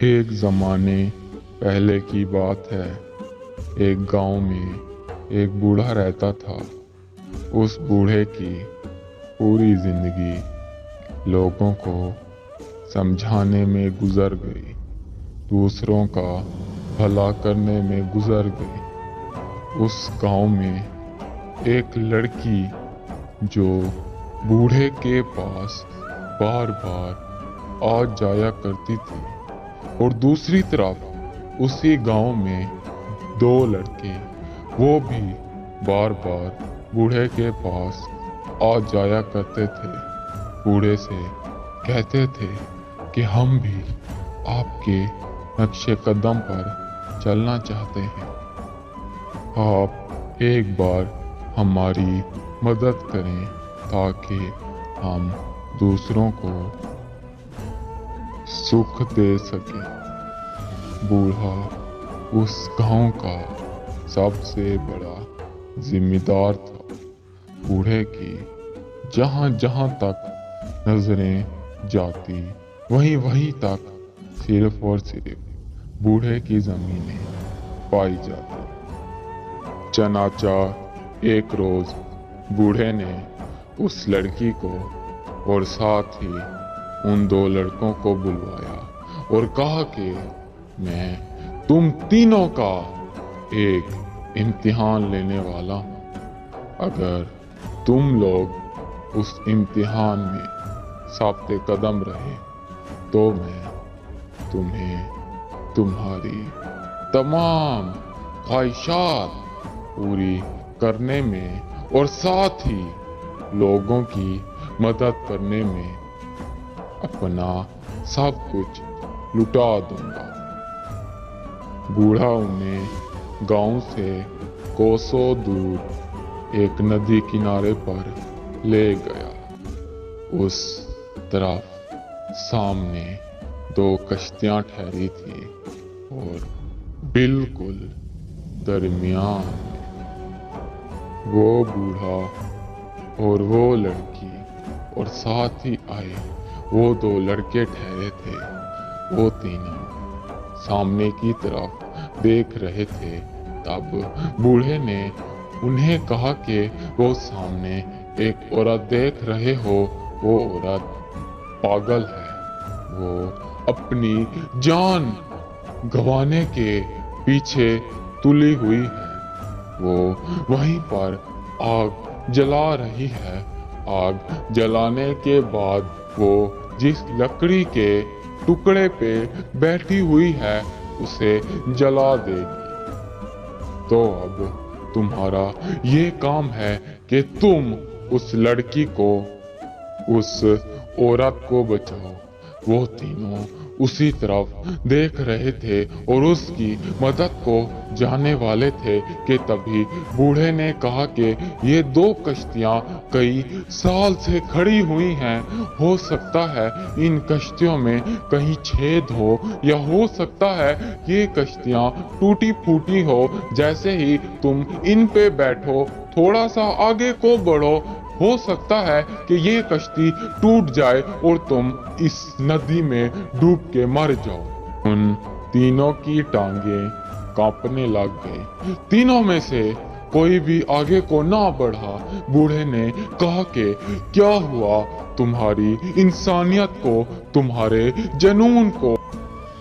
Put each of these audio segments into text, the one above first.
एक ज़माने पहले की बात है। एक गांव में एक बूढ़ा रहता था। उस बूढ़े की पूरी जिंदगी लोगों को समझाने में गुजर गई, दूसरों का भला करने में गुजर गई। उस गांव में एक लड़की जो बूढ़े के पास बार बार आ जाया करती थी, और दूसरी तरफ उसी गांव में दो लड़के, वो भी बार बार बूढ़े के पास आ जाया करते थे। बूढ़े से कहते थे कि हम भी आपके नक्शे कदम पर चलना चाहते हैं, आप एक बार हमारी मदद करें ताकि हम दूसरों को सुख दे सकें। बूढ़ा उस गांव का सबसे बड़ा जिम्मेदार था। बूढ़े की जहां जहां तक नजरें जाती, वहीं वहीं तक सिर्फ और सिर्फ बूढ़े की जमीनें पाई जाती। चनाचार एक रोज बूढ़े ने उस लड़की को और साथ ही उन दो लड़कों को बुलवाया और कहा कि मैं तुम तीनों का एक इम्तिहान लेने वाला हूं। अगर तुम लोग उस इम्तिहान में साबते कदम रहे तो मैं तुम्हें तुम्हारी तमाम ख्वाहिशात पूरी करने में और साथ ही लोगों की मदद करने में अपना सब कुछ लुटा दूंगा। बूढ़ा उन्हें गांव से कोसों दूर एक नदी किनारे पर ले गया। उस तरफ सामने दो कश्तियां ठहरी थी और बिल्कुल दरमियान में वो बूढ़ा और वो लड़की और साथ ही आए वो दो लड़के ठहरे थे। वो तीनों सामने की तरफ देख रहे थे। तब बूढ़े ने उन्हें कहा कि वो सामने एक औरत देख रहे हो, वो औरत पागल है, वो अपनी जान गंवाने के पीछे तुली हुई है। वो वहीं पर आग जला रही है। आग जलाने के बाद वो जिस लकड़ी के टुकड़े पे बैठी हुई है उसे जला देगी। तो अब तुम्हारा ये काम है कि तुम उस लड़की को, उस औरत को बचाओ। वो तीनों उसी तरफ देख रहे थे और उसकी मदद को जाने वाले थे कि तभी बूढ़े ने कहा कि ये दो कश्तियां कई साल से खड़ी हुई हैं। हो सकता है इन कश्तियों में कहीं छेद हो, या हो सकता है ये कश्तियां टूटी फूटी हो। जैसे ही तुम इन पे बैठो, थोड़ा सा आगे को बढ़ो, हो सकता है कि ये कश्ती टूट जाए और तुम इस नदी में डूब के मर जाओ। उन तीनों की टांगें कांपने लग गई। तीनों में से कोई भी आगे को ना बढ़ा। बूढ़े ने कहा कि क्या हुआ तुम्हारी इंसानियत को, तुम्हारे जुनून को,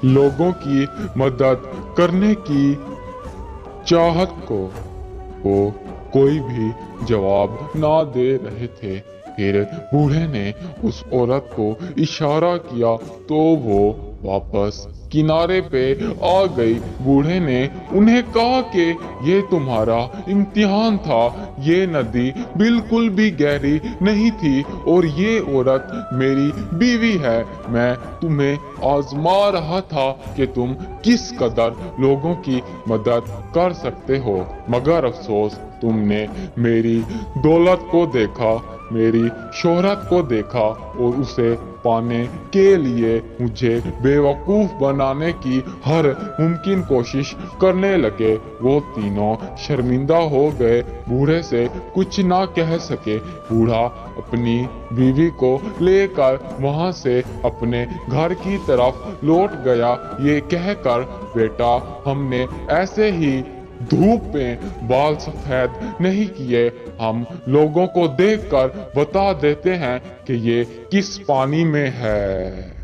लोगों की मदद करने की चाहत को? वो कोई भी जवाब ना दे रहे थे। फिर बूढ़े ने उस औरत को इशारा किया तो वो वापस किनारे पे आ गई। बूढ़े ने उन्हें कहा कि ये तुम्हारा इम्तिहान था। ये नदी बिल्कुल भी गहरी नहीं थी और ये औरत मेरी बीवी है। मैं तुम्हें आजमा रहा था कि तुम किस कदर लोगों की मदद कर सकते हो, मगर अफसोस तुमने मेरी दौलत को देखा, मेरी शोहरत को देखा और उसे पाने के लिए मुझे बेवकूफ बनाने की हर मुमकिन कोशिश करने लगे। वो तीनों शर्मिंदा हो गए, बूढ़े से कुछ ना कह सके। बूढ़ा अपनी बीवी को लेकर वहां से अपने घर की तरफ लौट गया, ये कहकर, बेटा, हमने ऐसे ही धूप में बाल सफेद नहीं किए, हम लोगों को देखकर बता देते हैं कि ये किस पानी में है।